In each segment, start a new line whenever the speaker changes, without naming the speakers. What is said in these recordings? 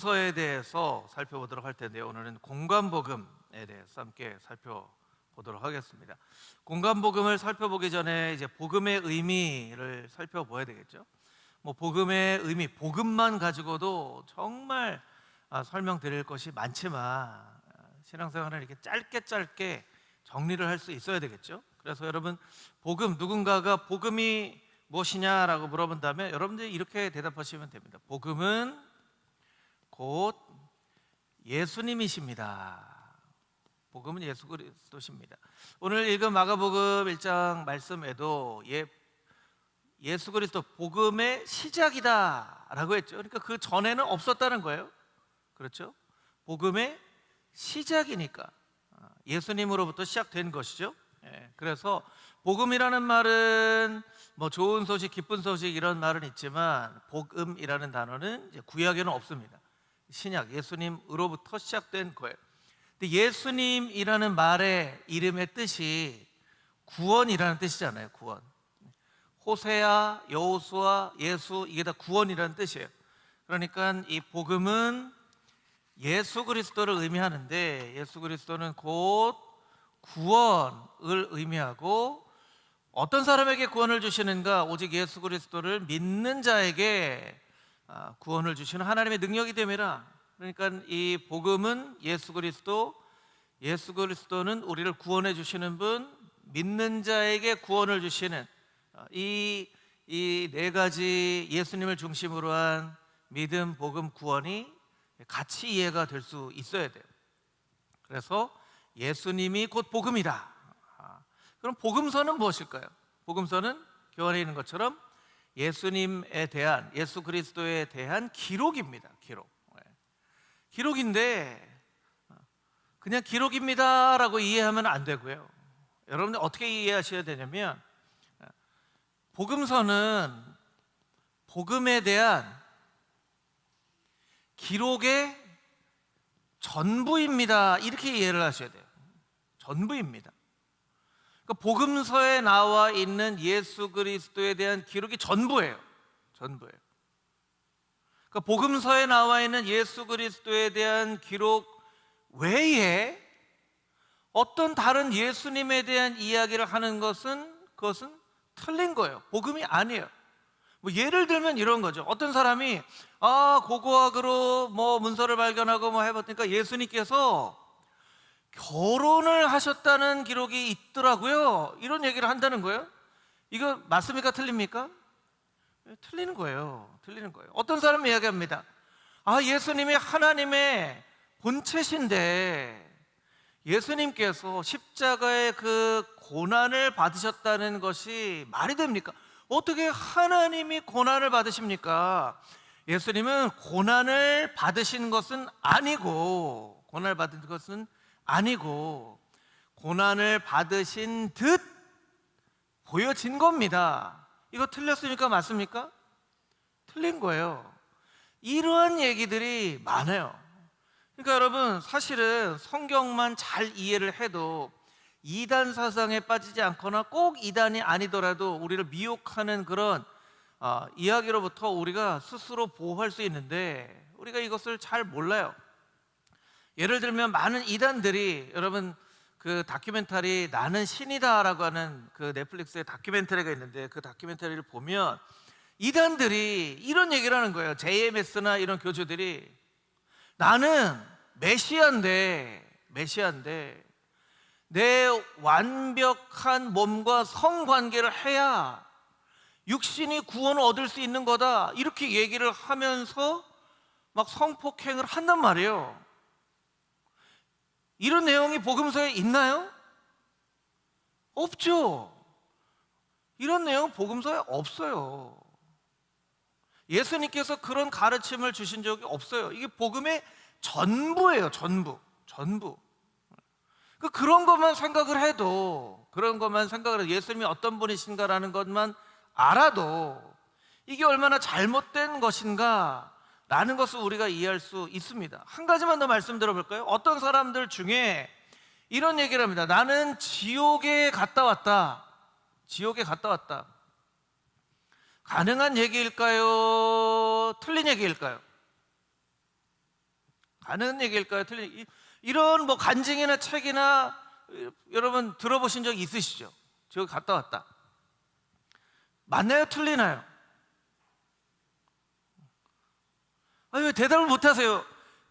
서에 대해서 살펴보도록 할 텐데요. 오늘은 공관복음에 대해서 함께 살펴보도록 하겠습니다. 공관복음을 살펴보기 전에 이제 복음의 의미를 살펴봐야 되겠죠. 복음의 의미, 복음만 가지고도 정말 설명드릴 것이 많지만 신앙생활을 이렇게 짧게 정리를 할 수 있어야 되겠죠. 그래서 여러분, 복음, 누군가가 복음이 무엇이냐라고 물어본다면 여러분들이 이렇게 대답하시면 됩니다. 복음은 곧 예수님이십니다. 복음은 예수 그리스도십니다. 오늘 읽은 마가복음 1장 말씀에도 예수 그리스도 복음의 시작이다라고 했죠. 그러니까 그 전에는 없었다는 거예요. 그렇죠? 복음의 시작이니까 예수님으로부터 시작된 것이죠. 그래서 복음이라는 말은 좋은 소식, 기쁜 소식 이런 말은 있지만 복음이라는 단어는 이제 구약에는 없습니다. 신약, 예수님으로부터 시작된 거예요. 근데 예수님이라는 말의 이름의 뜻이 구원이라는 뜻이잖아요. 구원. 호세아, 여호수아, 예수, 이게 다 구원이라는 뜻이에요. 그러니까 이 복음은 예수 그리스도를 의미하는데, 예수 그리스도는 곧 구원을 의미하고, 어떤 사람에게 구원을 주시는가? 오직 예수 그리스도를 믿는 자에게 구원을 주시는 하나님의 능력이 됨이라. 그러니까 이 복음은 예수 그리스도, 예수 그리스도는 우리를 구원해 주시는 분, 믿는 자에게 구원을 주시는 이 네 가지 예수님을 중심으로 한 믿음, 복음, 구원이 같이 이해가 될 수 있어야 돼요. 그래서 예수님이 곧 복음이다. 그럼 복음서는 무엇일까요? 복음서는 교환에 있는 것처럼 예수님에 대한, 예수 그리스도에 대한 기록입니다. 기록인데 그냥 기록입니다라고 이해하면 안 되고요. 여러분들 어떻게 이해하셔야 되냐면, 복음서는 복음에 대한 기록의 전부입니다. 이렇게 이해를 하셔야 돼요. 전부입니다. 그러니까 복음서에 나와 있는 예수 그리스도에 대한 기록이 전부예요. 그러니까 복음서에 나와 있는 예수 그리스도에 대한 기록 외에 어떤 다른 예수님에 대한 이야기를 하는 그것은 틀린 거예요. 복음이 아니에요. 예를 들면 이런 거죠. 어떤 사람이 고고학으로 문서를 발견하고 해봤으니까 예수님께서 결혼을 하셨다는 기록이 있더라고요. 이런 얘기를 한다는 거예요. 이거 맞습니까? 틀립니까? 틀리는 거예요. 어떤 사람이 이야기합니다. 예수님이 하나님의 본체신데 예수님께서 십자가의 그 고난을 받으셨다는 것이 말이 됩니까? 어떻게 하나님이 고난을 받으십니까? 예수님은 고난을 받으신 것은 아니고, 고난을 받으신 듯 보여진 겁니다. 이거 틀렸으니까 맞습니까? 틀린 거예요. 이러한 얘기들이 많아요. 그러니까 여러분, 사실은 성경만 잘 이해를 해도 이단 사상에 빠지지 않거나 꼭 이단이 아니더라도 우리를 미혹하는 그런 이야기로부터 우리가 스스로 보호할 수 있는데, 우리가 이것을 잘 몰라요. 예를 들면 많은 이단들이, 여러분 그 다큐멘터리 나는 신이다라고 하는 그 넷플릭스의 다큐멘터리가 있는데, 그 다큐멘터리를 보면 이단들이 이런 얘기를 하는 거예요. JMS나 이런 교주들이, 나는 메시아인데 내 완벽한 몸과 성관계를 해야 육신이 구원을 얻을 수 있는 거다, 이렇게 얘기를 하면서 막 성폭행을 한단 말이에요. 이런 내용이 복음서에 있나요? 없죠. 이런 내용 복음서에 없어요. 예수님께서 그런 가르침을 주신 적이 없어요. 이게 복음의 전부예요. 전부. 그런 것만 생각을 해도, 예수님이 어떤 분이신가라는 것만 알아도 이게 얼마나 잘못된 것인가 라는 것을 우리가 이해할 수 있습니다. 한 가지만 더 말씀드려 볼까요? 어떤 사람들 중에 이런 얘기를 합니다. 나는 지옥에 갔다 왔다. 가능한 얘기일까요? 틀린 얘기일까요? 맞는 얘기일까요? 틀린 이런 뭐 간증이나 책이나 여러분 들어보신 적 있으시죠? 저기 갔다 왔다. 맞나요? 틀리나요? 아니, 왜 대답을 못 하세요?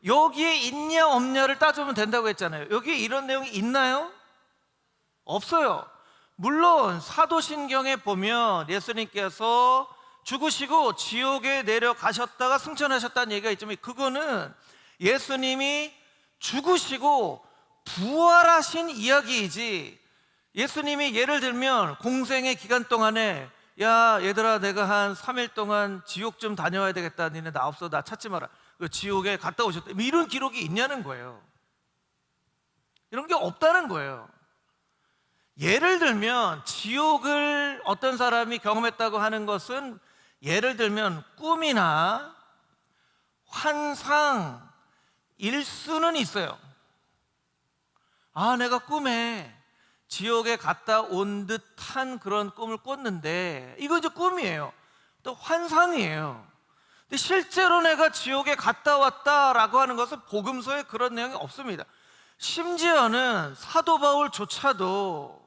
여기에 있냐 없냐를 따져보면 된다고 했잖아요. 여기에 이런 내용이 있나요? 없어요. 물론 사도신경에 보면 예수님께서 죽으시고 지옥에 내려가셨다가 승천하셨다는 얘기가 있지만, 그거는 예수님이 죽으시고 부활하신 이야기이지, 예수님이 예를 들면 공생의 기간 동안에 야 얘들아 내가 한 3일 동안 지옥 좀 다녀와야 되겠다, 니네 나 없어 나 찾지 마라, 지옥에 갔다 오셨다, 이런 기록이 있냐는 거예요. 이런 게 없다는 거예요. 예를 들면 지옥을 어떤 사람이 경험했다고 하는 것은, 예를 들면 꿈이나 환상일 수는 있어요. 아, 내가 꿈에 지옥에 갔다 온 듯한 그런 꿈을 꿨는데, 이거 이제 꿈이에요. 또 환상이에요. 근데 실제로 내가 지옥에 갔다 왔다라고 하는 것은 복음서에 그런 내용이 없습니다. 심지어는 사도 바울조차도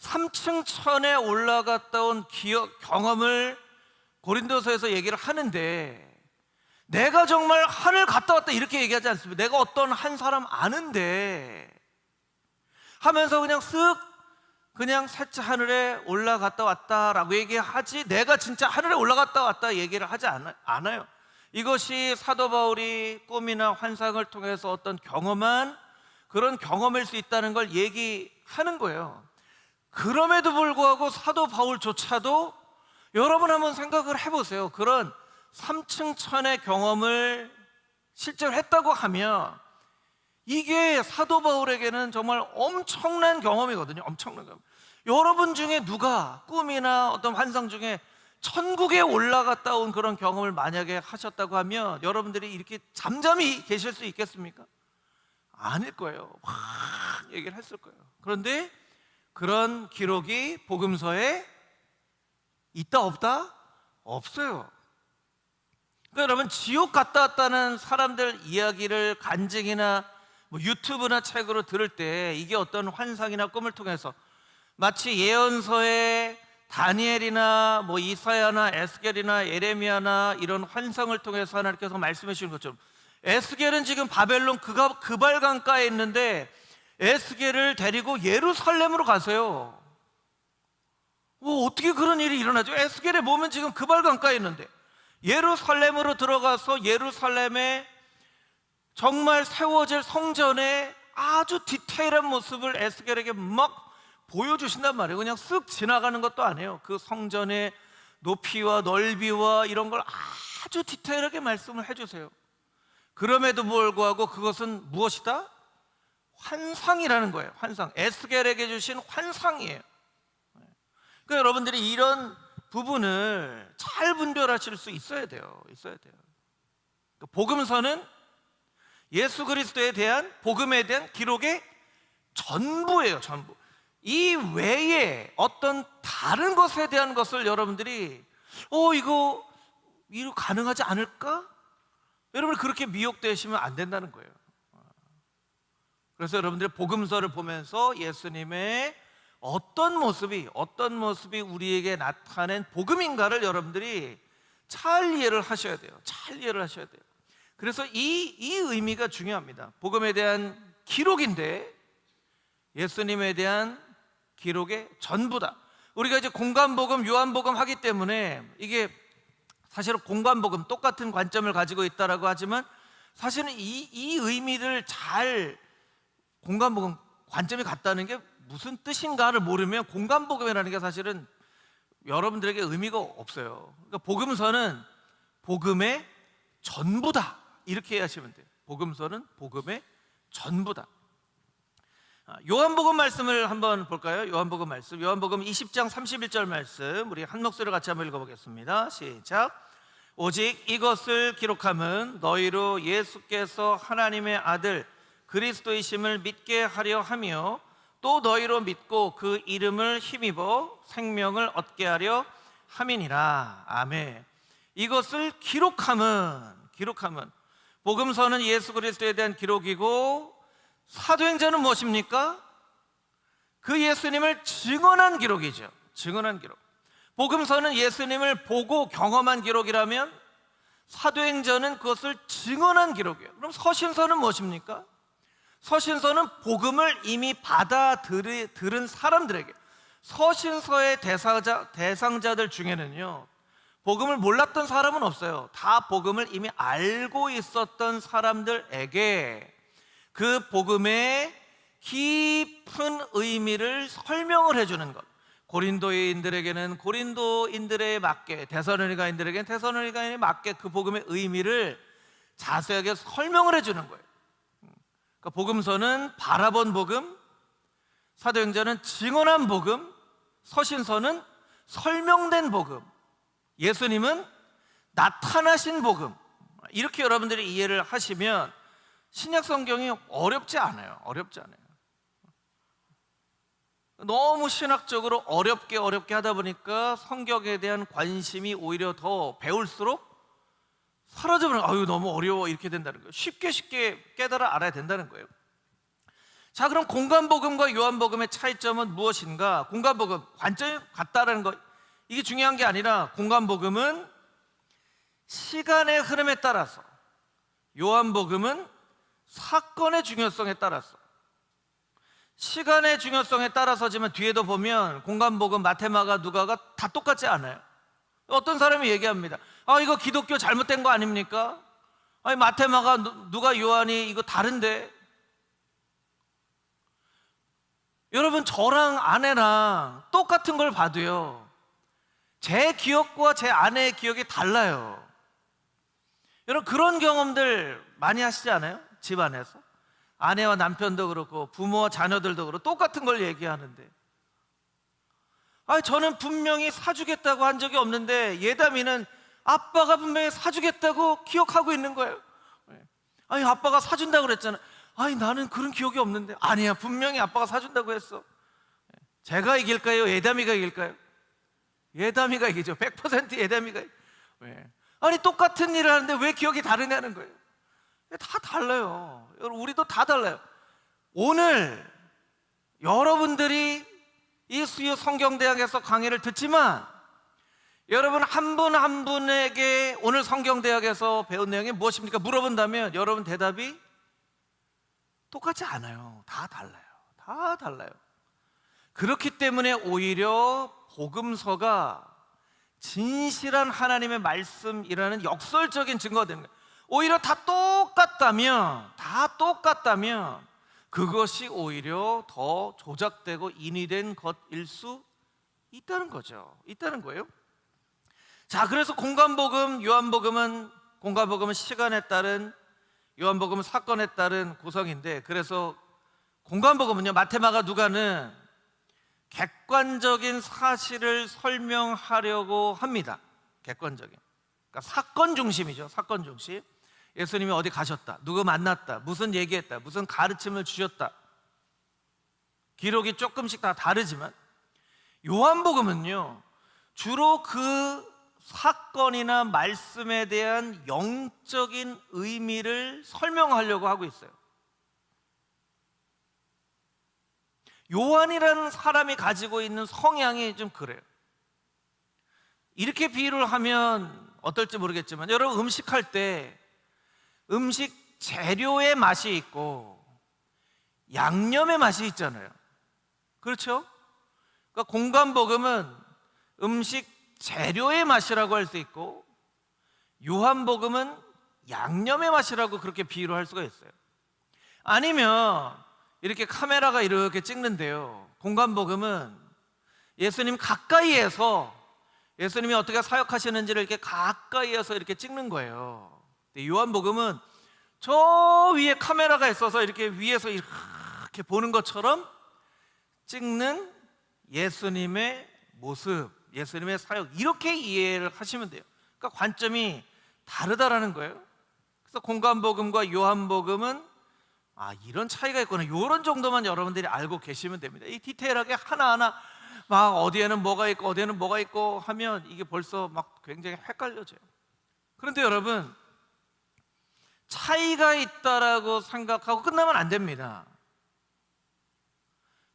3층 천에 올라갔다 온 경험을 고린도서에서 얘기를 하는데, 내가 정말 하늘 갔다 왔다 이렇게 얘기하지 않습니다. 내가 어떤 한 사람 아는데 하면서 그냥 쓱 그냥 셋째 하늘에 올라갔다 왔다라고 얘기하지, 내가 진짜 하늘에 올라갔다 왔다 얘기를 하지 않아요. 이것이 사도 바울이 꿈이나 환상을 통해서 어떤 경험한 그런 경험일 수 있다는 걸 얘기하는 거예요. 그럼에도 불구하고 사도 바울조차도, 여러분 한번 생각을 해보세요. 그런 3층 천의 경험을 실제로 했다고 하면 이게 사도 바울에게는 정말 엄청난 경험이거든요. 엄청난 경험. 여러분 중에 누가 꿈이나 어떤 환상 중에 천국에 올라갔다 온 그런 경험을 만약에 하셨다고 하면 여러분들이 이렇게 잠잠히 계실 수 있겠습니까? 아닐 거예요. 확 얘기를 했을 거예요. 그런데 그런 기록이 복음서에 있다 없다? 없어요. 그러니까 여러분, 지옥 갔다 왔다는 사람들 이야기를 간증이나 뭐 유튜브나 책으로 들을 때, 이게 어떤 환상이나 꿈을 통해서 마치 예언서에 다니엘이나 뭐 이사야나 에스겔이나 예레미야나 이런 환상을 통해서 하나님께서 말씀해 주신 것처럼, 에스겔은 지금 바벨론 그발강가에 있는데 에스겔을 데리고 예루살렘으로 가세요. 어떻게 그런 일이 일어나죠? 에스겔의 몸은 지금 그발강가에 있는데 예루살렘으로 들어가서 예루살렘에 정말 세워질 성전의 아주 디테일한 모습을 에스겔에게 막 보여주신단 말이에요. 그냥 쓱 지나가는 것도 아니에요. 그 성전의 높이와 넓이와 이런 걸 아주 디테일하게 말씀을 해주세요. 그럼에도 불구하고 그것은 무엇이다? 환상이라는 거예요. 환상. 에스겔에게 주신 환상이에요. 그러니까 여러분들이 이런 부분을 잘 분별하실 수 있어야 돼요. 복음서는 예수 그리스도에 대한, 복음에 대한 기록의 전부예요. 전부. 이 외에 어떤 다른 것에 대한 것을 여러분들이 이거 가능하지 않을까? 여러분 그렇게 미혹되시면 안 된다는 거예요. 그래서 여러분들이 복음서를 보면서 예수님의 어떤 모습이 우리에게 나타낸 복음인가를 여러분들이 잘 이해를 하셔야 돼요. 그래서 이 의미가 중요합니다. 복음에 대한 기록인데 예수님에 대한 기록의 전부다. 우리가 이제 공관복음, 요한복음 하기 때문에 이게 사실은 공관복음 똑같은 관점을 가지고 있다라고 하지만, 사실은 이 의미를 잘, 공관복음 관점이 같다는 게 무슨 뜻인가를 모르면 공관복음이라는 게 사실은 여러분들에게 의미가 없어요. 그러니까 복음서는 복음의 전부다, 이렇게 이해하시면 돼요. 복음서는 복음의 전부다. 요한복음 말씀을 한번 볼까요? 요한복음 말씀, 요한복음 20장 31절 말씀, 우리 한 목소리로 같이 한번 읽어보겠습니다. 시작. 오직 이것을 기록함은 너희로 예수께서 하나님의 아들 그리스도이심을 믿게 하려 하며, 또 너희로 믿고 그 이름을 힘입어 생명을 얻게 하려 함이니라. 아멘. 이것을 기록함은 복음서는 예수 그리스도에 대한 기록이고 사도행전은 무엇입니까? 그 예수님을 증언한 기록이죠. 증언한 기록. 복음서는 예수님을 보고 경험한 기록이라면 사도행전은 그것을 증언한 기록이에요. 그럼 서신서는 무엇입니까? 서신서는 복음을 이미 들은 사람들에게, 서신서의 대상자들 중에는요, 복음을 몰랐던 사람은 없어요. 다 복음을 이미 알고 있었던 사람들에게 그 복음의 깊은 의미를 설명을 해주는 것. 고린도인들에게는 고린도인들에 맞게, 데살로니가인들에게는 데살로니가인에 맞게 그 복음의 의미를 자세하게 설명을 해주는 거예요. 그러니까 복음서는 바라본 복음, 사도행전은 증언한 복음, 서신서는 설명된 복음, 예수님은 나타나신 복음. 이렇게 여러분들이 이해를 하시면 신약 성경이 어렵지 않아요. 어렵지 않아요. 너무 신학적으로 어렵게 하다 보니까 성경에 대한 관심이 오히려 더 배울수록 사라져버리는, 아유 너무 어려워, 이렇게 된다는 거예요. 쉽게 깨달아 알아야 된다는 거예요. 자, 그럼 공관복음과 요한복음의 차이점은 무엇인가? 공관복음, 관점이 같다는 거, 이게 중요한 게 아니라 공관복음은 시간의 흐름에 따라서, 요한복음은 사건의 중요성에 따라서, 시간의 중요성에 따라서지만 뒤에도 보면 공관복음, 마태마가, 누가가 다 똑같지 않아요. 어떤 사람이 얘기합니다. 아, 이거 기독교 잘못된 거 아닙니까? 아니, 마태마가, 누가, 요한이 이거 다른데. 여러분, 저랑 아내랑 똑같은 걸 봐도요, 제 기억과 제 아내의 기억이 달라요. 여러분, 그런 경험들 많이 하시지 않아요? 집안에서 아내와 남편도 그렇고 부모와 자녀들도 그렇고 똑같은 걸 얘기하는데, 아니 저는 분명히 사주겠다고 한 적이 없는데 예담이는 아빠가 분명히 사주겠다고 기억하고 있는 거예요. 아니 아빠가 사준다고 그랬잖아. 아니 나는 그런 기억이 없는데. 아니야, 분명히 아빠가 사준다고 했어. 제가 이길까요? 예담이가 이길까요? 예담이가 이기죠. 100% 예담이가. 아니 똑같은 일을 하는데 왜 기억이 다르냐는 거예요. 다 달라요. 우리도 다 달라요. 오늘 여러분들이 이 수요 성경대학에서 강의를 듣지만 여러분 한 분 한 분에게 오늘 성경대학에서 배운 내용이 무엇입니까? 물어본다면 여러분 대답이 똑같지 않아요. 다 달라요. 다 달라요. 그렇기 때문에 오히려 복음서가 진실한 하나님의 말씀이라는 역설적인 증거가 되는 거예요. 오히려 다 똑같다면 그것이 오히려 더 조작되고 인위된 것일 수 있다는 거죠. 있다는 거예요. 자, 그래서 공관복음, 요한복음은, 공관복음은 시간에 따른, 요한복음은 사건에 따른 구성인데, 그래서 공관복음은요, 마태마가 누가는 객관적인 사실을 설명하려고 합니다. 객관적인, 그러니까 사건 중심이죠. 사건 중심. 예수님이 어디 가셨다, 누구 만났다, 무슨 얘기했다, 무슨 가르침을 주셨다. 기록이 조금씩 다 다르지만 요한복음은요, 주로 그 사건이나 말씀에 대한 영적인 의미를 설명하려고 하고 있어요. 요한이라는 사람이 가지고 있는 성향이 좀 그래요. 이렇게 비유를 하면 어떨지 모르겠지만, 여러분 음식할 때 음식 재료의 맛이 있고 양념의 맛이 있잖아요. 그렇죠? 그러니까 공관복음은 음식 재료의 맛이라고 할 수 있고, 요한복음은 양념의 맛이라고 그렇게 비유를 할 수가 있어요. 아니면 이렇게 카메라가 이렇게 찍는데요, 공관복음은 예수님 가까이에서, 예수님이 어떻게 사역하시는지를 이렇게 가까이에서 이렇게 찍는 거예요. 요한복음은 저 위에 카메라가 있어서 이렇게 위에서 이렇게 보는 것처럼 찍는 예수님의 모습, 예수님의 사역, 이렇게 이해를 하시면 돼요. 그러니까 관점이 다르다라는 거예요. 그래서 공관복음과 요한복음은 이런 차이가 있구나, 이런 정도만 여러분들이 알고 계시면 됩니다. 이 디테일하게 하나하나 막 어디에는 뭐가 있고 어디에는 뭐가 있고 하면 이게 벌써 막 굉장히 헷갈려져요. 그런데 여러분, 차이가 있다라고 생각하고 끝나면 안 됩니다.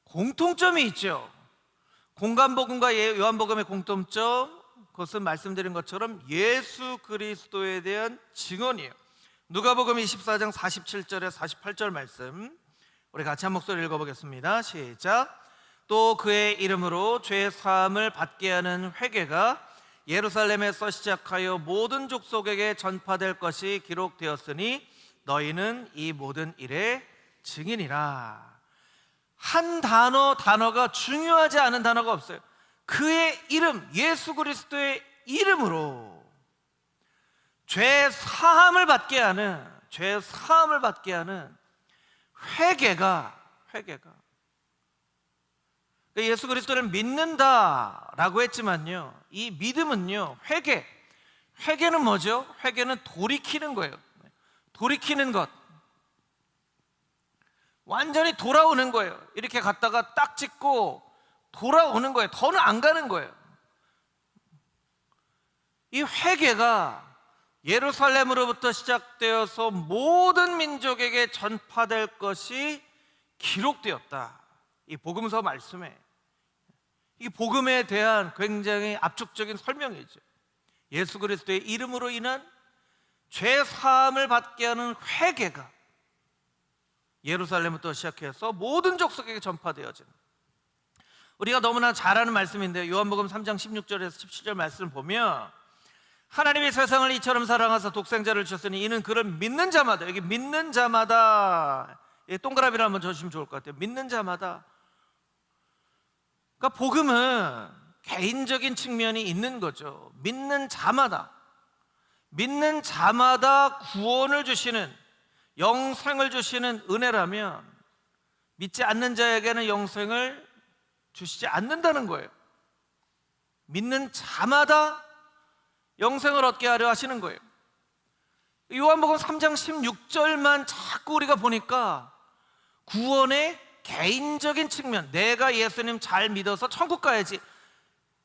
공통점이 있죠. 공간복음과 요한복음의 공통점, 그것은 말씀드린 것처럼 예수 그리스도에 대한 증언이에요. 누가복음 24장 47절에 48절 말씀, 우리 같이 한 목소리 읽어보겠습니다. 시작. 또 그의 이름으로 죄 사함을 받게 하는 회개가 예루살렘에서 시작하여 모든 족속에게 전파될 것이 기록되었으니 너희는 이 모든 일의 증인이라. 한 단어가 중요하지 않은 단어가 없어요. 그의 이름, 예수 그리스도의 이름으로 죄 사함을 받게 하는 회개가 예수 그리스도를 믿는다라고 했지만요, 이 믿음은요, 회개는 뭐죠? 회개는 돌이키는 거예요. 돌이키는 것, 완전히 돌아오는 거예요. 이렇게 갔다가 딱 찍고 돌아오는 거예요. 더는 안 가는 거예요. 이 회개가 예루살렘으로부터 시작되어서 모든 민족에게 전파될 것이 기록되었다. 이 복음서 말씀에, 이 복음에 대한 굉장히 압축적인 설명이죠. 예수 그리스도의 이름으로 인한 죄 사함을 받게 하는 회개가 예루살렘부터 시작해서 모든 족속에게 전파되어지는, 우리가 너무나 잘 아는 말씀인데요, 요한복음 3장 16절에서 17절 말씀을 보면 하나님이 세상을 이처럼 사랑하사 독생자를 주셨으니 이는 그를 믿는 자마다, 여기 믿는 자마다, 동그라미를 한번 쳐주시면 좋을 것 같아요. 믿는 자마다. 그러니까 복음은 개인적인 측면이 있는 거죠. 믿는 자마다 구원을 주시는, 영생을 주시는 은혜라면 믿지 않는 자에게는 영생을 주시지 않는다는 거예요. 믿는 자마다 영생을 얻게 하려 하시는 거예요. 요한복음 3장 16절만 자꾸 우리가 보니까 구원의 개인적인 측면, 내가 예수님 잘 믿어서 천국 가야지,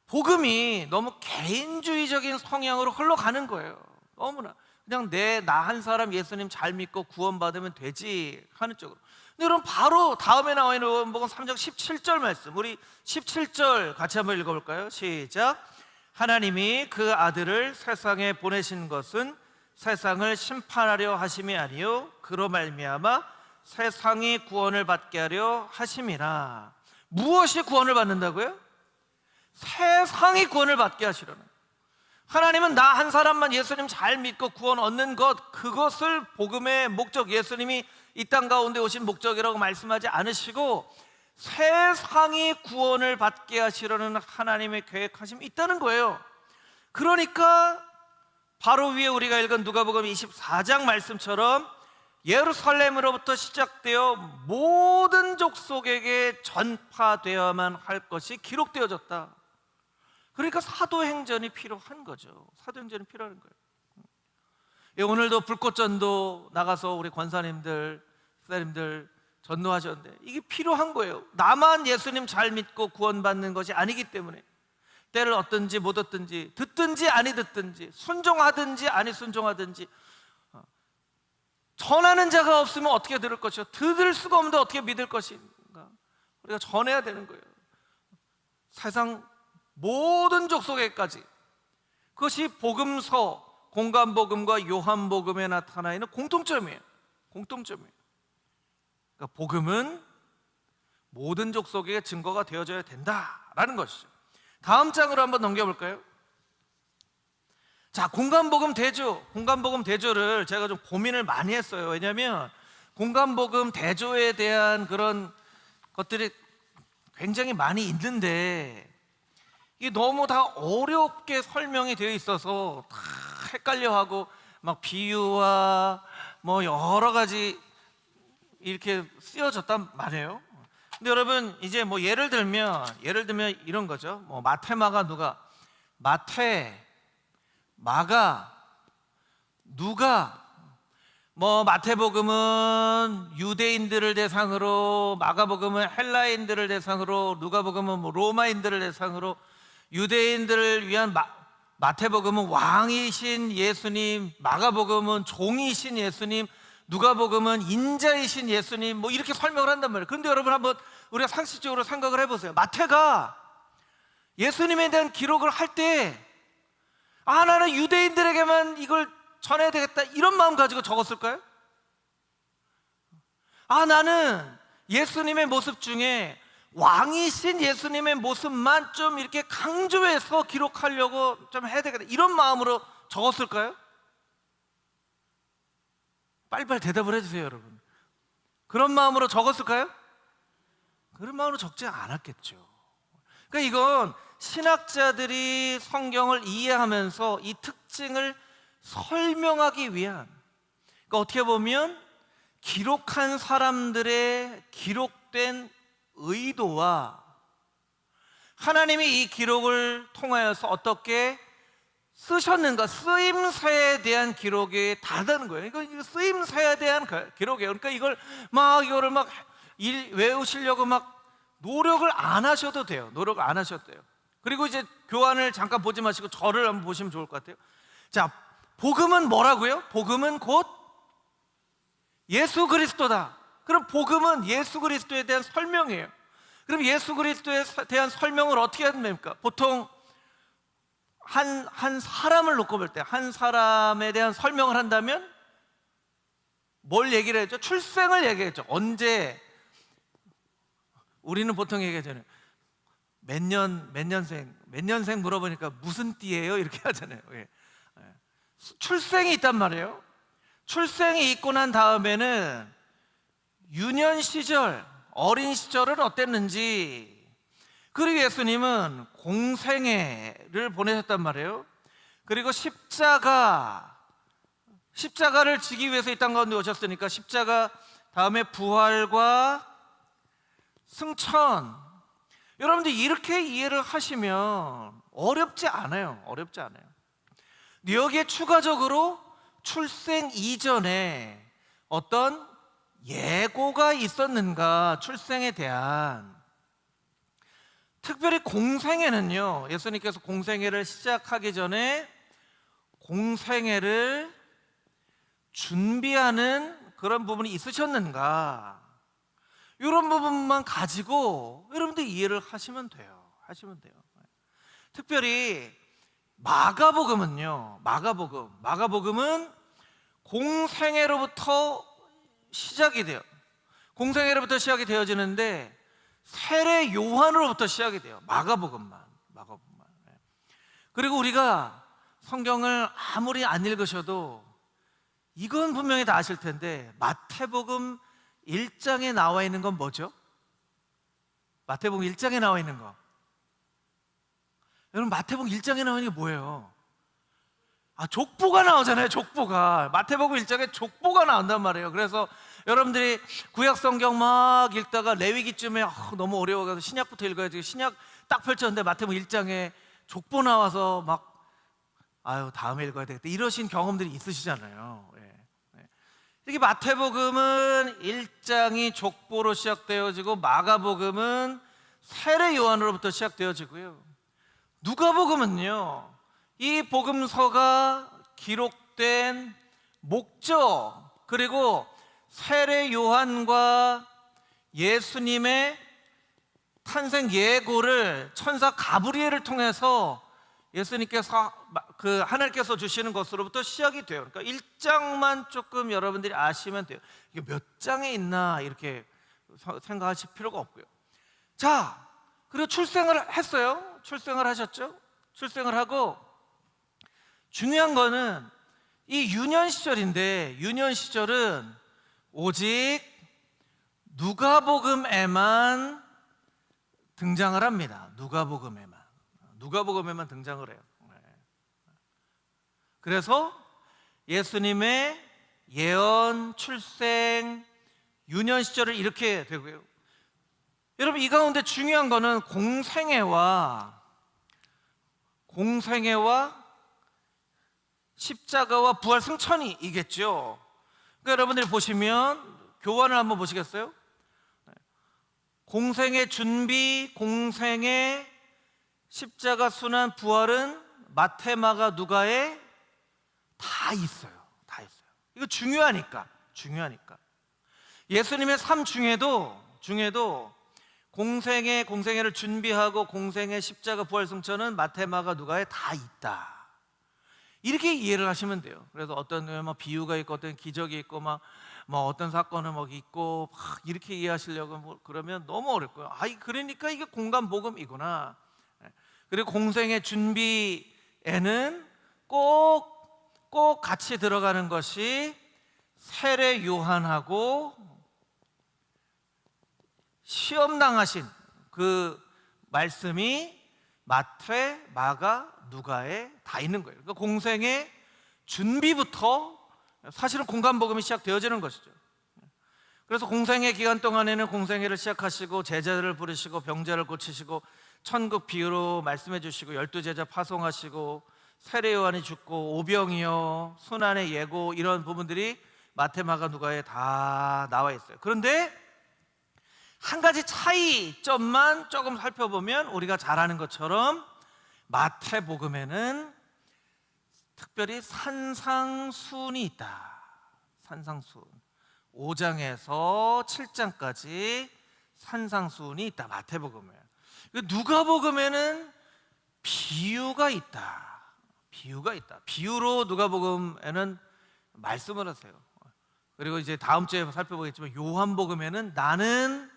복음이 너무 개인주의적인 성향으로 흘러가는 거예요. 너무나 그냥 나 한 사람 예수님 잘 믿고 구원받으면 되지 하는 쪽으로. 근데 여러분, 바로 다음에 나와 있는 요한복음 3장 17절 말씀, 우리 17절 같이 한번 읽어볼까요? 시작. 하나님이 그 아들을 세상에 보내신 것은 세상을 심판하려 하심이 아니요 그로 말미암아 세상이 구원을 받게 하려 하심이라. 무엇이 구원을 받는다고요? 세상이 구원을 받게 하시려는. 하나님은 나 한 사람만 예수님 잘 믿고 구원 얻는 것, 그것을 복음의 목적, 예수님이 이 땅 가운데 오신 목적이라고 말씀하지 않으시고 세상이 구원을 받게 하시려는 하나님의 계획하심이 있다는 거예요. 그러니까 바로 위에 우리가 읽은 누가복음 24장 말씀처럼 예루살렘으로부터 시작되어 모든 족속에게 전파되어야만 할 것이 기록되어졌다. 그러니까 사도행전이 필요한 거죠. 사도행전이 필요한 거예요. 오늘도 불꽃전도 나가서 우리 권사님들, 사님들 전도하셨는데 이게 필요한 거예요. 나만 예수님 잘 믿고 구원받는 것이 아니기 때문에 때를 얻든지 못 얻든지, 듣든지 아니 듣든지, 순종하든지 아니 순종하든지, 전하는 자가 없으면 어떻게 들을 것이요, 들을 수가 없는데 어떻게 믿을 것인가. 우리가 전해야 되는 거예요. 세상 모든 족속에까지. 그것이 복음서, 공간복음과 요한복음에 나타나 있는 공통점이에요. 그러니까 복음은 모든 족속에게 증거가 되어져야 된다라는 것이죠. 다음 장으로 한번 넘겨볼까요? 자, 공간복음 대조를 제가 좀 고민을 많이 했어요. 왜냐하면 공간복음 대조에 대한 그런 것들이 굉장히 많이 있는데 이게 너무 다 어렵게 설명이 되어 있어서 다 헷갈려하고 막 비유와 뭐 여러 가지 이렇게 쓰여졌단 말이에요. 근데 여러분, 이제 뭐 예를 들면 이런 거죠. 뭐 마태, 마가, 누가, 마태, 마가, 누가, 뭐 마태복음은 유대인들을 대상으로, 마가복음은 헬라인들을 대상으로, 누가복음은 뭐 로마인들을 대상으로, 유대인들을 위한 마태복음은 왕이신 예수님, 마가복음은 종이신 예수님, 누가복음은 인자이신 예수님, 뭐 이렇게 설명을 한단 말이에요. 그런데 여러분 한번 우리가 상식적으로 생각을 해보세요. 마태가 예수님에 대한 기록을 할 때 나는 유대인들에게만 이걸 전해야 되겠다 이런 마음 가지고 적었을까요? 나는 예수님의 모습 중에 왕이신 예수님의 모습만 좀 이렇게 강조해서 기록하려고 좀 해야 되겠다 이런 마음으로 적었을까요? 빨리빨리 대답을 해주세요, 여러분. 그런 마음으로 적었을까요? 그런 마음으로 적지 않았겠죠. 그러니까 이건 신학자들이 성경을 이해하면서 이 특징을 설명하기 위한, 그러니까 어떻게 보면 기록한 사람들의 기록된 의도와 하나님이 이 기록을 통하여서 어떻게 쓰셨는가, 쓰임새에 대한 기록이 다르다는 거예요. 이거 쓰임새에 대한 기록이에요. 그러니까 이거를 막 외우시려고 막 노력을 안 하셔도 돼요. 노력을 안 하셔도 돼요. 그리고 이제 교환을 잠깐 보지 마시고 저를 한번 보시면 좋을 것 같아요. 자, 복음은 뭐라고요? 복음은 곧 예수 그리스도다. 그럼 복음은 예수 그리스도에 대한 설명이에요. 그럼 예수 그리스도에 대한 설명을 어떻게 하면 됩니까? 보통 한 사람을 놓고 볼 때, 한 사람에 대한 설명을 한다면 뭘 얘기를 했죠? 출생을 얘기했죠. 언제? 우리는 보통 얘기하잖아요. 몇 년생 물어보니까 무슨 띠예요? 이렇게 하잖아요. 출생이 있단 말이에요. 출생이 있고 난 다음에는 유년 시절, 어린 시절은 어땠는지, 그리고 예수님은 공생애를 보내셨단 말이에요. 그리고 십자가를 지기 위해서 이 땅 가운데 오셨으니까 십자가 다음에 부활과 승천, 여러분들 이렇게 이해를 하시면 어렵지 않아요. 어렵지 않아요. 여기에 추가적으로 출생 이전에 어떤 예고가 있었는가, 출생에 대한. 특별히 공생애는요, 예수님께서 공생애를 시작하기 전에 공생애를 준비하는 그런 부분이 있으셨는가, 이런 부분만 가지고 여러분들 이해를 하시면 돼요. 특별히 마가복음은요, 마가복음은 공생애로부터 시작이 돼요. 공생애로부터 시작이 되어지는데 세례 요한으로부터 시작이 돼요. 마가복음만. 그리고 우리가 성경을 아무리 안 읽으셔도 이건 분명히 다 아실 텐데, 마태복음 1장에 나와 있는 건 뭐죠? 마태복음 1장에 나와 있는 거, 여러분 마태복음 1장에 나와 있는 게 뭐예요? 족보가 나오잖아요. 족보가. 마태복음 1장에 족보가 나온단 말이에요. 그래서 여러분들이 구약 성경 막 읽다가 레위기쯤에 너무 어려워서 신약부터 읽어야지, 신약 딱 펼쳤는데 마태복음 1장에 족보 나와서 막 다음에 읽어야 되겠다 이러신 경험들이 있으시잖아요. 이렇게 마태복음은 1장이 족보로 시작되어지고 마가복음은 세례 요한으로부터 시작되어지고요. 누가복음은요, 이 복음서가 기록된 목적, 그리고 세례 요한과 예수님의 탄생 예고를 천사 가브리엘을 통해서 예수님께서 하나님께서 주시는 것으로부터 시작이 돼요. 그러니까 1장만 조금 여러분들이 아시면 돼요. 이게 몇 장에 있나 이렇게 생각하실 필요가 없고요. 자, 그리고 출생을 했어요. 출생을 하셨죠. 출생을 하고, 중요한 거는 이 유년 시절인데, 유년 시절은 오직 누가복음에만 등장을 합니다. 누가복음에만 등장을 해요. 그래서 예수님의 예언, 출생, 유년 시절을 이렇게 되고요. 여러분, 이 가운데 중요한 거는 공생애와 십자가와 부활 승천이 이겠죠. 그러니까 여러분들이 보시면 교환을 한번 보시겠어요? 공생애 준비, 공생애, 십자가 순환, 부활은 마태, 마가, 누가에 다 있어요. 다 있어요. 이거 중요하니까. 예수님의 삶 중에도 공생애를 준비하고 공생애, 십자가, 부활, 승천은 마태, 마가, 누가에 다 있다. 이렇게 이해를 하시면 돼요. 그래서 어떤 비유가 있고 어떤 기적이 있고 어떤 사건은 있고 이렇게 이해하시려고 그러면 너무 어렵고요. 그러니까 이게 공간 복음이구나. 그리고 공생애 준비에는 꼭 같이 들어가는 것이 세례 요한하고 시험 당하신 그 말씀이 마태, 마가, 누가에 다 있는 거예요. 그러니까 공생의 준비부터 사실은 공간 복음이 시작되어지는 것이죠. 그래서 공생의 기간 동안에는 공생애를 시작하시고 제자들을 부르시고 병자를 고치시고 천국 비유로 말씀해 주시고 12제자 파송하시고 세례 요한이 죽고 오병이어 순환의 예고 이런 부분들이 마태, 마가, 누가에 다 나와 있어요. 그런데 한 가지 차이점만 조금 살펴보면 우리가 잘 아는 것처럼 마태복음에는 특별히 산상순이 있다. 산상순 5장에서 7장까지 산상순이 있다. 마태복음에. 누가복음에는 비유가 있다. 비유로 누가복음에는 말씀을 하세요. 그리고 이제 다음 주에 살펴보겠지만 요한복음에는 나는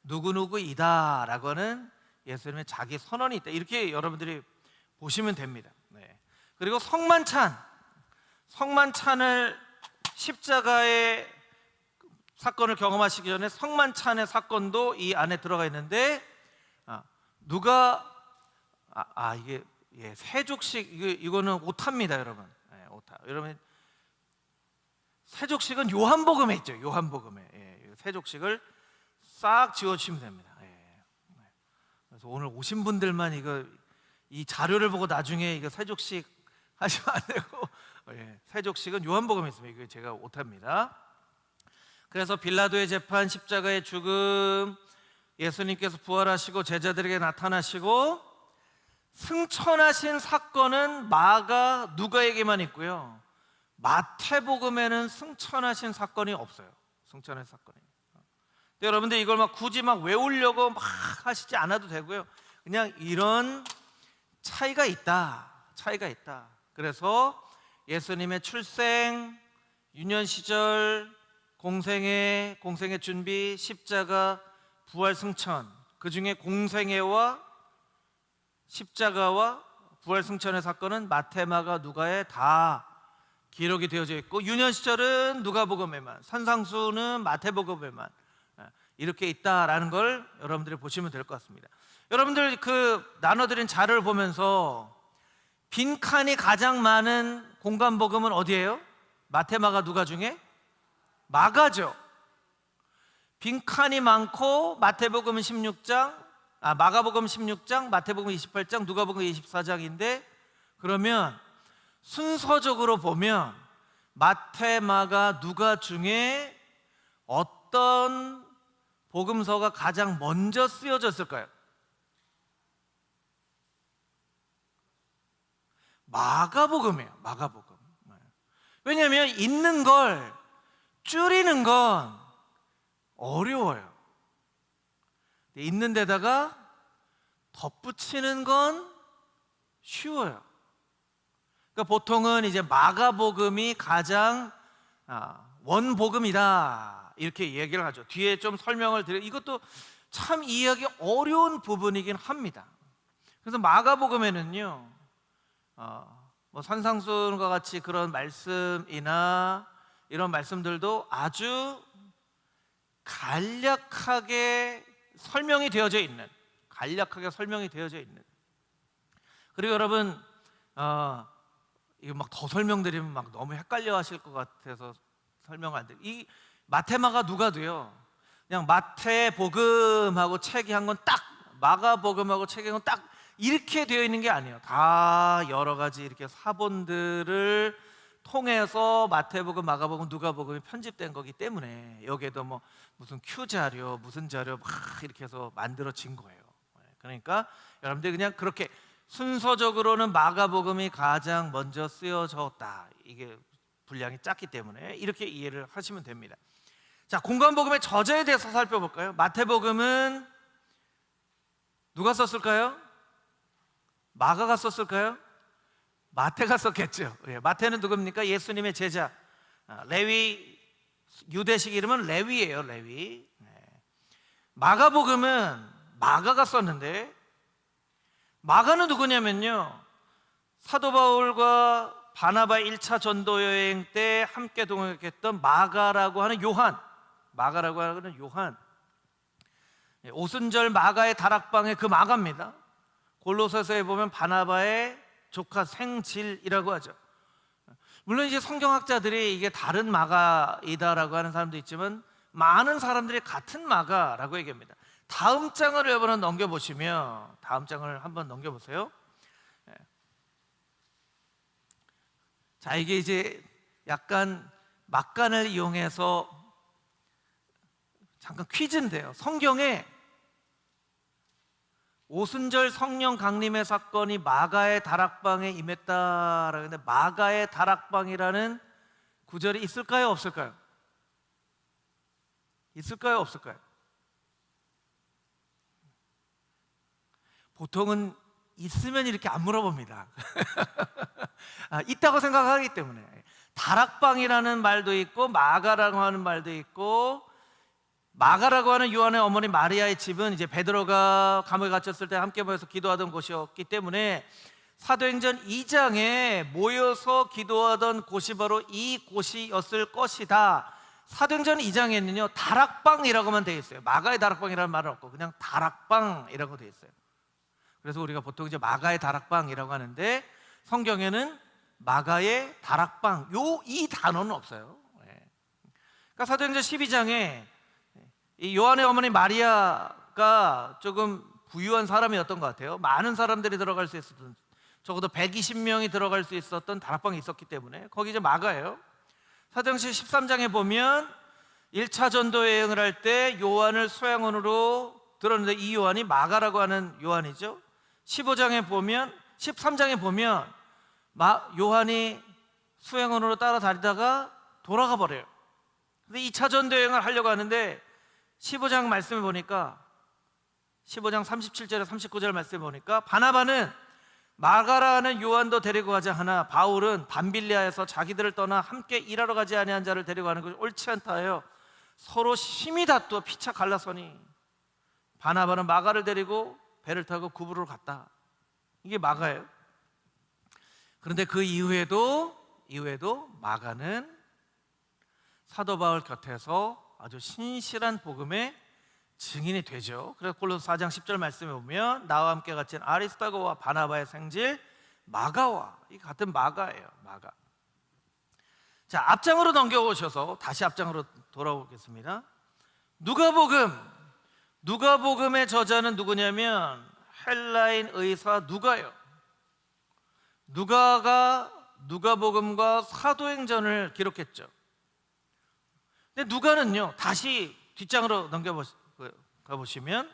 누구누구이다 라고 하는 예수님의 자기 선언이 있다. 이렇게 여러분들이 보시면 됩니다. 그리고 성만찬을 십자가의 사건을 경험하시기 전에 성만찬의 사건도 이 안에 들어가 있는데 이게 세족식 이거는 오타입니다, 여러분. 오타. 여러분 세족식은 요한복음에 있죠. 요한복음에 세족식을 싹 지워주시면 됩니다. 그래서 오늘 오신 분들만 이 자료를 보고 나중에 이거 세족식 하시면 안 되고 세족식은 요한복음에 있습니다. 이거 제가 오타입니다. 그래서 빌라도의 재판, 십자가의 죽음, 예수님께서 부활하시고 제자들에게 나타나시고 승천하신 사건은 마가, 누가에게만 있고요. 마태복음에는 승천하신 사건이 없어요. 승천하신 사건이. 근데 여러분들 이걸 굳이 외우려고 하시지 않아도 되고요. 그냥 이런 차이가 있다. 그래서 예수님의 출생, 유년 시절, 공생애 준비, 십자가, 부활, 승천, 그 중에 공생애와 십자가와 부활, 승천의 사건은 마태, 마가, 누가에 다 기록이 되어져 있고 유년 시절은 누가복음에만, 산상수는 마태복음에만 이렇게 있다라는 걸 여러분들이 보시면 될 것 같습니다. 여러분들 나눠드린 자료를 보면서 빈칸이 가장 많은 공간복음은 어디예요? 마태, 마가, 누가 중에? 마가죠. 빈칸이 많고 마태복음은 16장, 마가복음 16장, 마태복음 28장, 누가복음 24장인데 그러면 순서적으로 보면 마태, 마가, 누가 중에 어떤 복음서가 가장 먼저 쓰여졌을까요? 마가복음이에요. 마가복음. 왜냐하면 있는 걸 줄이는 건 어려워요. 있는 데다가 덧붙이는 건 쉬워요. 그러니까 보통은 이제 마가복음이 가장 원복음이다 이렇게 얘기를 하죠. 뒤에 좀 설명을 드려. 이것도 참 이해하기 어려운 부분이긴 합니다. 그래서 마가복음에는요, 산상수훈과 같이 그런 말씀이나 이런 말씀들도 아주 간략하게 설명이 되어져 있는, 그리고 여러분 이거 더 설명드리면 너무 헷갈려 하실 것 같아서 설명 안 돼요. 이 마태마가 누가도요, 그냥 마태복음하고 책이 한 건 딱, 마가복음하고 책이 한 건 딱 이렇게 되어 있는 게 아니에요. 다 여러 가지 이렇게 사본들을 통해서 마태복음, 마가복음, 누가복음이 편집된 거기 때문에 여기에도 무슨 큐 자료, 무슨 자료 막 이렇게 해서 만들어진 거예요. 그러니까 여러분들 그냥 그렇게 순서적으로는 마가복음이 가장 먼저 쓰여졌다. 이게 분량이 작기 때문에 이렇게 이해를 하시면 됩니다. 자, 공관복음의 저자에 대해서 살펴볼까요? 마태복음은 누가 썼을까요? 마가가 썼을까요? 마태가 썼겠죠. 마태는 누굽니까? 예수님의 제자. 레위, 유대식 이름은 레위예요. 레위. 마가복음은 마가가 썼는데, 마가는 누구냐면요, 사도 바울과 바나바 1차 전도 여행 때 함께 동역했던 마가라고 하는 요한. 마가라고 하는 요한. 오순절 마가의 다락방의 그 마가입니다. 골로새서에 보면 바나바의 조카 생질이라고 하죠. 물론 이제 성경학자들이 이게 다른 마가이다라고 하는 사람도 있지만 많은 사람들이 같은 마가라고 얘기합니다. 다음 장을 여러분 넘겨보시면, 다음 장을 한번 넘겨보세요. 자, 이게 이제 약간 막간을 이용해서 잠깐 퀴즈인데요, 성경에 오순절 성령 강림의 사건이 마가의 다락방에 임했다라고 하는데, 마가의 다락방이라는 구절이 있을까요, 없을까요? 있을까요, 없을까요? 보통은 있으면 이렇게 안 물어봅니다. 있다고 생각하기 때문에. 다락방이라는 말도 있고 마가라고 하는 말도 있고, 마가라고 하는 요한의 어머니 마리아의 집은 이제 베드로가 감옥에 갇혔을 때 함께 모여서 기도하던 곳이었기 때문에 사도행전 2장에 모여서 기도하던 곳이 바로 이 곳이었을 것이다. 사도행전 2장에는요 다락방이라고만 되어 있어요. 마가의 다락방이라는 말은 없고 그냥 다락방이라고 되어 있어요. 그래서 우리가 보통 이제 마가의 다락방이라고 하는데, 성경에는 마가의 다락방 이 단어는 없어요. 그러니까 사도행전 12장에 이 요한의 어머니 마리아가 조금 부유한 사람이었던 것 같아요. 많은 사람들이 들어갈 수 있었던, 적어도 120명이 들어갈 수 있었던 다락방이 있었기 때문에 거기 이제 마가예요. 사도행전 13장에 보면 1차 전도 여행을 할 때 요한을 수양원으로 들었는데 이 요한이 마가라고 하는 요한이죠. 15장에 보면, 13장에 보면 요한이 수양원으로 따라다니다가 돌아가 버려요. 근데 2차 전도 여행을 하려고 하는데 15장 말씀을 보니까, 15장 37절에 39절 말씀을 보니까 바나바는 마가라는 요한도 데리고 가자 하나 바울은 밤빌리아에서 자기들을 떠나 함께 일하러 가지 아니한 자를 데리고 가는 것이 옳지 않다 하여 서로 심히 다투어 피차 갈라서니 바나바는 마가를 데리고 배를 타고 구브로로 갔다. 이게 마가예요. 그런데 그 이후에도 마가는 사도 바울 곁에서 아주 신실한 복음의 증인이 되죠. 그래서 골로새 4장 10절 말씀에 보면 나와 함께 갇힌 아리스다고와 바나바의 생질 마가와, 이 같은 마가예요. 마가. 자, 앞장으로 넘겨오셔서 다시 앞장으로 돌아오겠습니다. 누가복음의 저자는 누구냐면 헬라인 의사 누가요. 누가가 누가복음과 사도행전을 기록했죠. 근데 누가는요, 다시 뒷장으로 가보시면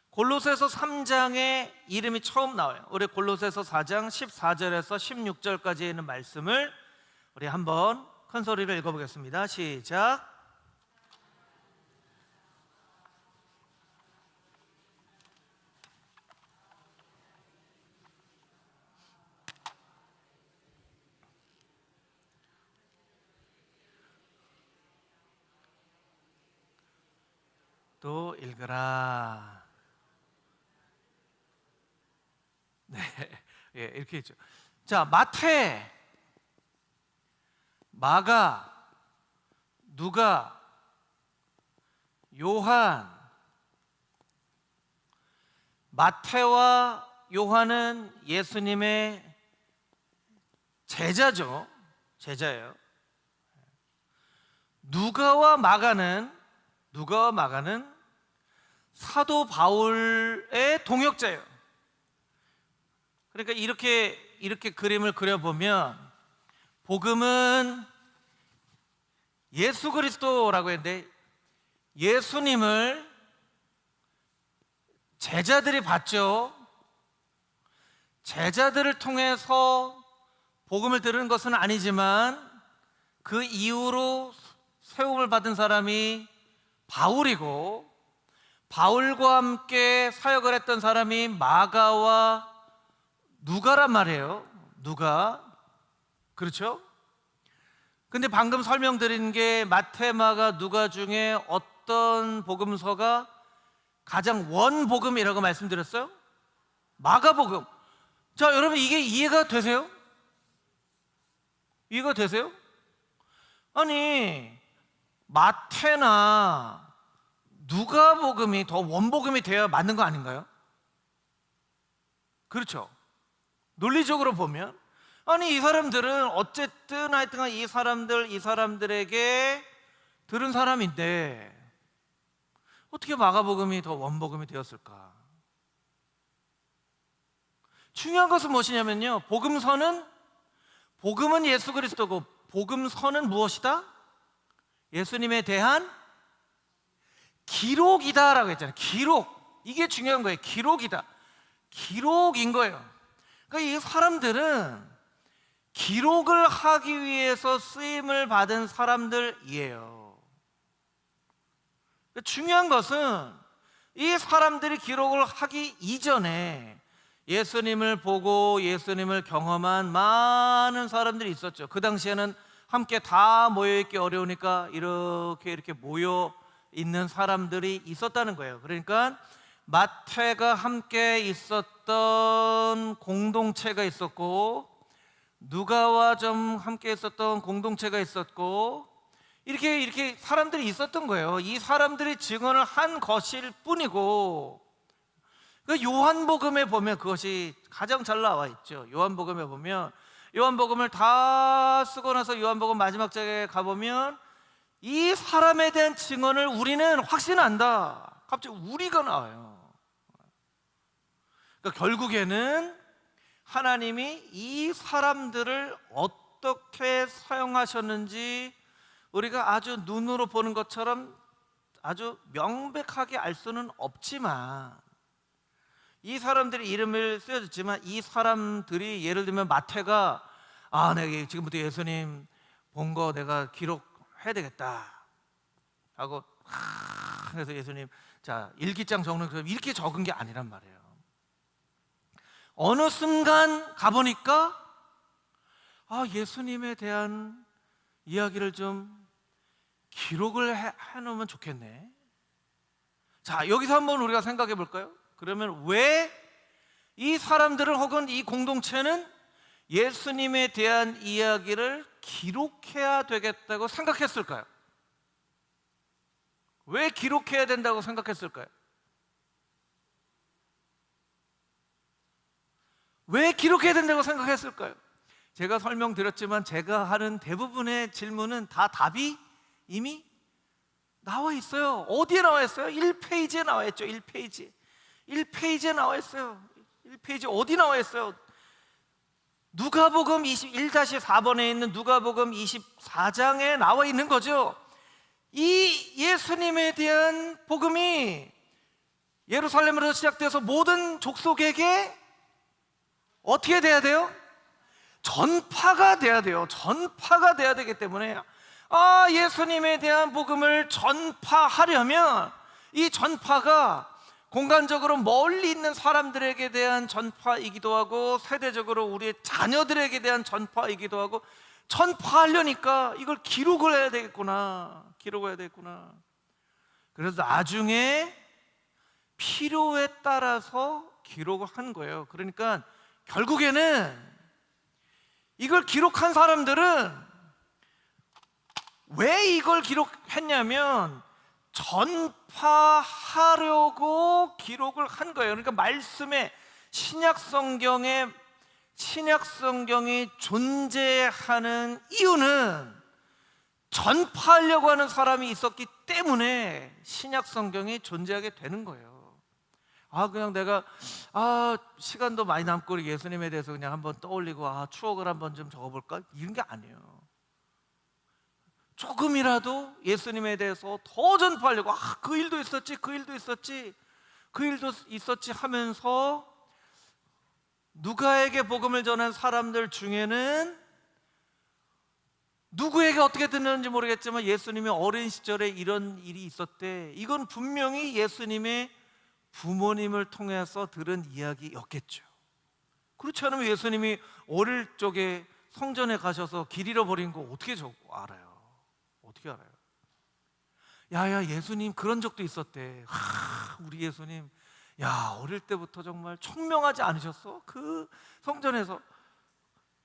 골로새서 3장에 이름이 처음 나와요. 우리 골로새서 4장 14절에서 16절까지 있는 말씀을 우리 한번 큰 소리로 읽어보겠습니다. 시작. 또 읽으라. 네, 예, 이렇게 했죠. 자, 마태, 마가, 누가, 요한. 마태와 요한은 예수님의 제자죠. 제자예요. 누가와 마가는 사도 바울의 동역자예요. 그러니까 이렇게 그림을 그려보면 복음은 예수 그리스도라고 했는데, 예수님을 제자들이 봤죠. 제자들을 통해서 복음을 들은 것은 아니지만 그 이후로 세움을 받은 사람이 바울이고, 바울과 함께 사역을 했던 사람이 마가와 누가란 말이에요. 누가. 그렇죠? 근데 방금 설명드린 게 마태, 마가, 누가 중에 어떤 복음서가 가장 원복음이라고 말씀드렸어요? 마가복음. 자, 여러분, 이게 이해가 되세요? 이해가 되세요? 아니, 마태나 누가복음이 더 원복음이 돼야 맞는 거 아닌가요? 그렇죠? 논리적으로 보면, 아니, 이 사람들은 어쨌든 하여튼 이 사람들에게 들은 사람인데 어떻게 마가복음이 더 원복음이 되었을까? 중요한 것은 무엇이냐면요, 복음은 예수 그리스도고, 복음서는 무엇이다? 예수님에 대한 기록이다라고 했잖아요. 기록. 이게 중요한 거예요. 기록이다. 기록인 거예요. 그러니까 이 사람들은 기록을 하기 위해서 쓰임을 받은 사람들이에요. 그러니까 중요한 것은 이 사람들이 기록을 하기 이전에 예수님을 보고 예수님을 경험한 많은 사람들이 있었죠. 그 당시에는 함께 다 모여있기 어려우니까 이렇게 모여 있는 사람들이 있었다는 거예요. 그러니까 마태가 함께 있었던 공동체가 있었고, 누가와 좀 함께 있었던 공동체가 있었고, 이렇게 사람들이 있었던 거예요. 이 사람들이 증언을 한 것일 뿐이고, 그 요한복음에 보면 그것이 가장 잘 나와 있죠. 요한복음에 보면, 요한복음을 다 쓰고 나서 요한복음 마지막 장에 가보면 이 사람에 대한 증언을 우리는 확신한다. 갑자기 우리가 나와요. 그러니까 결국에는 하나님이 이 사람들을 어떻게 사용하셨는지 우리가 아주 눈으로 보는 것처럼 아주 명백하게 알 수는 없지만, 이 사람들의 이름을 쓰여졌지만 이 사람들이, 예를 들면 마태가 내가 지금부터 예수님 본 거 내가 기록해야 되겠다 하고 그래서 예수님 자 일기장 적는 것처럼 이렇게 적은 게 아니란 말이에요. 어느 순간 가보니까 예수님에 대한 이야기를 좀 기록을 해놓으면 좋겠네. 자, 여기서 한번 우리가 생각해 볼까요? 그러면 왜 이 사람들은 혹은 이 공동체는 예수님에 대한 이야기를 기록해야 되겠다고 생각했을까요? 왜 기록해야 된다고 생각했을까요? 왜 기록해야 된다고 생각했을까요? 제가 설명드렸지만 제가 하는 대부분의 질문은 다 답이 이미 나와 있어요. 어디에 나와 있어요? 1페이지에 나와 있죠. 1페이지에 나와 있어요. 1페이지 어디 나와 있어요? 누가복음 1-4번에 있는 누가복음 24장에 나와 있는 거죠. 이 예수님에 대한 복음이 예루살렘으로 시작돼서 모든 족속에게 어떻게 돼야 돼요? 전파가 돼야 돼요. 전파가 돼야 되기 때문에 예수님에 대한 복음을 전파하려면 이 전파가 공간적으로 멀리 있는 사람들에게 대한 전파이기도 하고, 세대적으로 우리의 자녀들에게 대한 전파이기도 하고, 전파하려니까 이걸 기록을 해야 되겠구나. 그래서 나중에 필요에 따라서 기록을 한 거예요. 그러니까 결국에는 이걸 기록한 사람들은 왜 이걸 기록했냐면 전파하려고 기록을 한 거예요. 그러니까 말씀에 신약 성경이 존재하는 이유는 전파하려고 하는 사람이 있었기 때문에 신약 성경이 존재하게 되는 거예요. 그냥 내가 시간도 많이 남고 우리 예수님에 대해서 그냥 한번 떠올리고 추억을 한번 좀 적어볼까? 이런 게 아니에요. 조금이라도 예수님에 대해서 더 전파하려고 그 일도 있었지 하면서 누가에게 복음을 전한 사람들 중에는 누구에게 어떻게 듣는지 모르겠지만 예수님이 어린 시절에 이런 일이 있었대. 이건 분명히 예수님의 부모님을 통해서 들은 이야기였겠죠. 그렇지 않으면 예수님이 어릴 적에 성전에 가셔서 길 잃어버린 거 어떻게 알아요? 어떻게 알아요? 야야, 예수님 그런 적도 있었대. 우리 예수님, 야, 어릴 때부터 정말 청명하지 않으셨어? 그 성전에서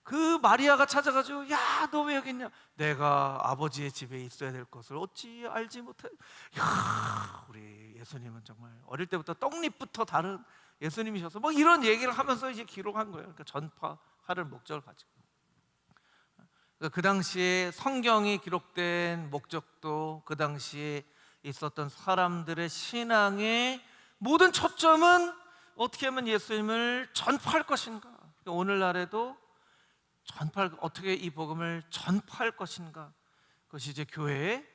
그 마리아가 찾아가지고, 야, 너 왜 여기 있냐? 내가 아버지의 집에 있어야 될 것을 어찌 알지 못해? 야, 우리 예수님은 정말 어릴 때부터 떡잎부터 다른 예수님이셔서 뭐 이런 얘기를 하면서 이제 기록한 거예요. 그러니까 전파하는 목적을 가지고. 그 당시에 성경이 기록된 목적도, 그 당시에 있었던 사람들의 신앙의 모든 초점은 어떻게 하면 예수님을 전파할 것인가. 오늘날에도 어떻게 이 복음을 전파할 것인가, 그것이 이제 교회의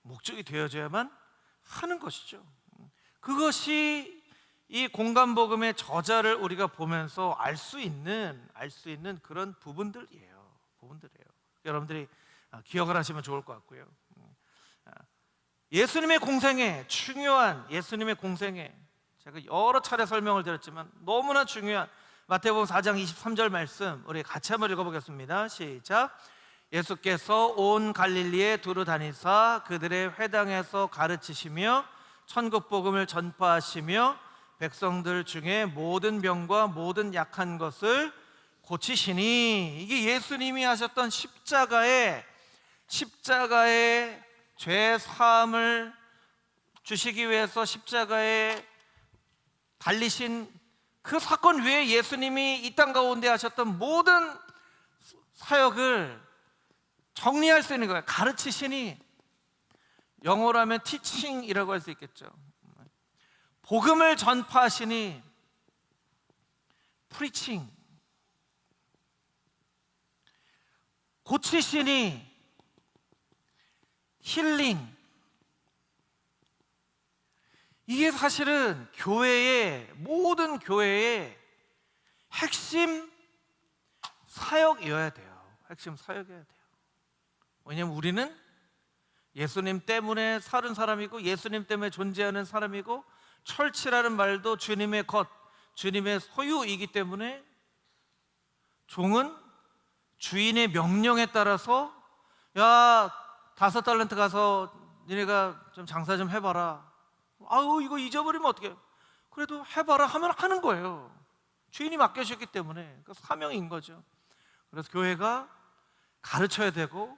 목적이 되어져야만 하는 것이죠. 그것이 이 공간복음의 저자를 우리가 보면서 알 수 있는 그런 부분들이에요. 여러분들이 기억을 하시면 좋을 것 같고요. 예수님의 공생애, 중요한 예수님의 공생애, 제가 여러 차례 설명을 드렸지만 너무나 중요한 마태복음 4장 23절 말씀, 우리 같이 한번 읽어보겠습니다. 시작. 예수께서 온 갈릴리에 두루 다니사 그들의 회당에서 가르치시며 천국 복음을 전파하시며 백성들 중에 모든 병과 모든 약한 것을 고치시니, 이게 예수님이 하셨던 십자가의 죄 사함을 주시기 위해서 십자가에 달리신 그 사건 외에 예수님이 이 땅 가운데 하셨던 모든 사역을 정리할 수 있는 거예요. 가르치시니, 영어로 하면 teaching이라고 할 수 있겠죠. 복음을 전파하시니 preaching, 고치시니 힐링. 이게 사실은 모든 교회의 핵심 사역이어야 돼요. 왜냐하면 우리는 예수님 때문에 사는 사람이고, 예수님 때문에 존재하는 사람이고, 철치라는 말도 주님의 것, 주님의 소유이기 때문에 종은 주인의 명령에 따라서, 야, 5달란트 가서 니네가 좀 장사 좀 해봐라. 아우, 이거 잊어버리면 어떡해. 그래도 해봐라 하면 하는 거예요. 주인이 맡겨주셨기 때문에. 그 사명인 거죠. 그래서 교회가 가르쳐야 되고,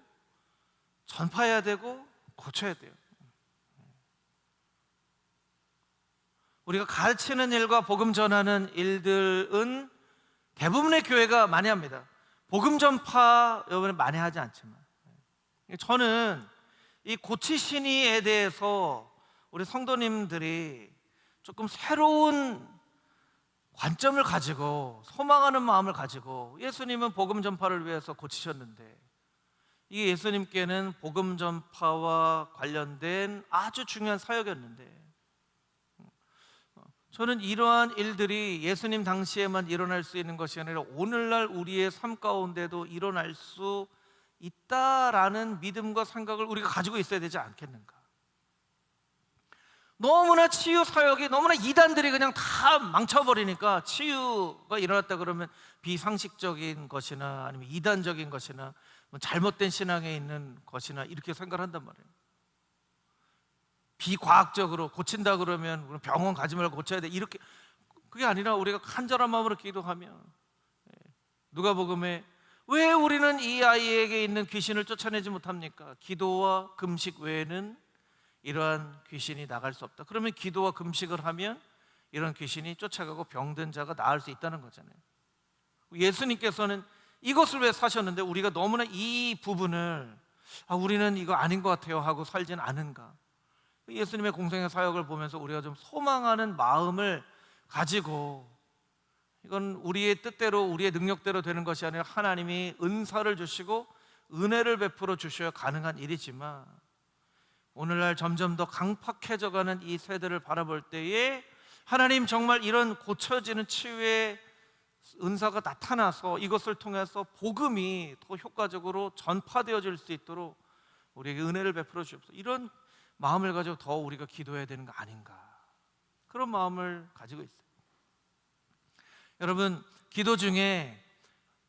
전파해야 되고, 고쳐야 돼요. 우리가 가르치는 일과 복음 전하는 일들은 대부분의 교회가 많이 합니다. 복음 전파 여러분은 많이 하지 않지만, 저는 이 고치시니에 대해서 우리 성도님들이 조금 새로운 관점을 가지고, 소망하는 마음을 가지고, 예수님은 복음 전파를 위해서 고치셨는데, 이게 예수님께는 복음 전파와 관련된 아주 중요한 사역이었는데, 저는 이러한 일들이 예수님 당시에만 일어날 수 있는 것이 아니라 오늘날 우리의 삶 가운데도 일어날 수 있다라는 믿음과 생각을 우리가 가지고 있어야 되지 않겠는가. 너무나 치유 사역이, 너무나 이단들이 그냥 다 망쳐버리니까, 치유가 일어났다 그러면 비상식적인 것이나 아니면 이단적인 것이나 잘못된 신앙에 있는 것이나 이렇게 생각을 한단 말이에요. 비과학적으로 고친다 그러면 병원 가지 말고 고쳐야 돼, 이렇게. 그게 아니라 우리가 간절한 마음으로 기도하면, 누가복음에 왜 우리는 이 아이에게 있는 귀신을 쫓아내지 못합니까? 기도와 금식 외에는 이러한 귀신이 나갈 수 없다. 그러면 기도와 금식을 하면 이런 귀신이 쫓아가고 병든 자가 나을 수 있다는 거잖아요. 예수님께서는 이것을 왜 사셨는데 우리가 너무나 이 부분을 우리는 이거 아닌 것 같아요 하고 살지는 않은가. 예수님의 공생의 사역을 보면서 우리가 좀 소망하는 마음을 가지고, 이건 우리의 뜻대로 우리의 능력대로 되는 것이 아니라 하나님이 은사를 주시고 은혜를 베풀어 주셔야 가능한 일이지만, 오늘날 점점 더 강팍해져가는 이 세대를 바라볼 때에 하나님 정말 이런 고쳐지는 치유의 은사가 나타나서 이것을 통해서 복음이 더 효과적으로 전파되어질 수 있도록 우리에게 은혜를 베풀어 주옵소서. 이런 마음을 가지고 더 우리가 기도해야 되는 거 아닌가, 그런 마음을 가지고 있어요. 여러분, 기도 중에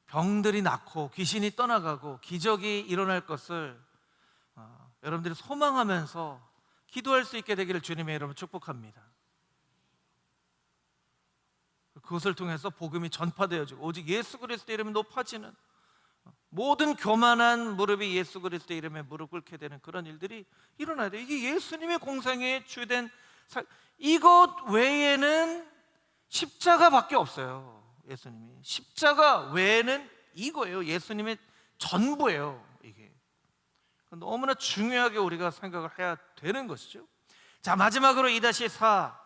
병들이 낫고 귀신이 떠나가고 기적이 일어날 것을 여러분들이 소망하면서 기도할 수 있게 되기를 주님의 이름으로 축복합니다. 그것을 통해서 복음이 전파되어지고 오직 예수 그리스도의 이름이 높아지는, 모든 교만한 무릎이 예수 그리스도의 이름에 무릎 꿇게 되는 그런 일들이 일어나야 돼요. 이게 예수님의 공생의 주된 이것 외에는 십자가밖에 없어요. 예수님이 십자가 외에는 이거예요. 예수님의 전부예요. 이게 너무나 중요하게 우리가 생각을 해야 되는 것이죠. 자, 마지막으로 2-4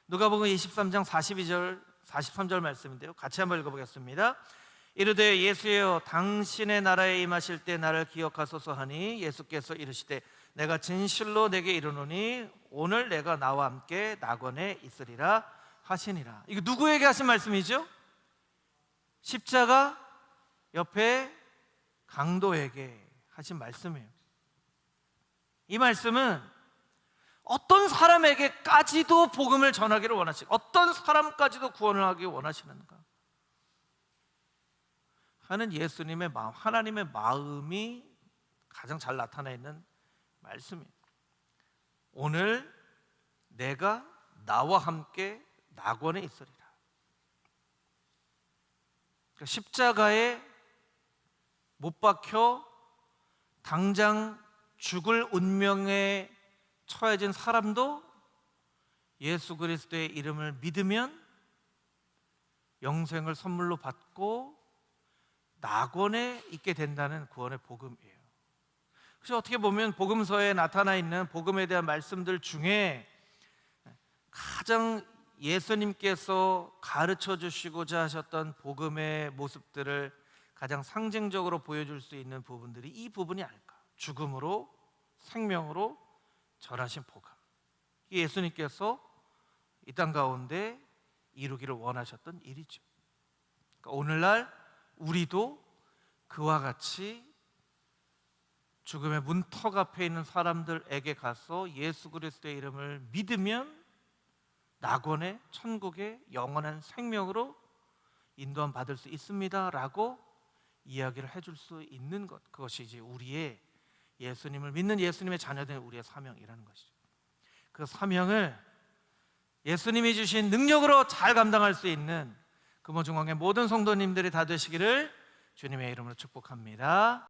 누가복음 23장 42절 43절 말씀인데요, 같이 한번 읽어보겠습니다. 이르되 예수여 당신의 나라에 임하실 때 나를 기억하소서 하니 예수께서 이르시되 내가 진실로 내게 이르노니 오늘 내가 나와 함께 낙원에 있으리라 하시니라. 이거 누구에게 하신 말씀이죠? 십자가 옆에 강도에게 하신 말씀이에요. 이 말씀은 어떤 사람에게까지도 복음을 전하기를 원하시고 어떤 사람까지도 구원을 하기 원하시는가 하는 예수님의 마음, 하나님의 마음이 가장 잘 나타나 있는 말씀이에요. 오늘 내가 나와 함께 낙원에 있으리라. 그러니까 십자가에 못 박혀 당장 죽을 운명에 처해진 사람도 예수 그리스도의 이름을 믿으면 영생을 선물로 받고 낙원에 있게 된다는 구원의 복음이에요. 그래서 어떻게 보면 복음서에 나타나 있는 복음에 대한 말씀들 중에 가장 예수님께서 가르쳐 주시고자 하셨던 복음의 모습들을 가장 상징적으로 보여줄 수 있는 부분들이 이 부분이 아닐까. 죽음으로 생명으로 전하신 복음, 예수님께서 이 땅 가운데 이루기를 원하셨던 일이죠. 그러니까 오늘날 우리도 그와 같이 죽음의 문턱 앞에 있는 사람들에게 가서 예수 그리스도의 이름을 믿으면 낙원의 천국의 영원한 생명으로 인도함 받을 수 있습니다 라고 이야기를 해줄 수 있는 것, 그것이 이제 우리의 예수님을 믿는 예수님의 자녀된 우리의 사명이라는 것이죠. 그 사명을 예수님이 주신 능력으로 잘 감당할 수 있는 금호중앙의 모든 성도님들이 다 되시기를 주님의 이름으로 축복합니다.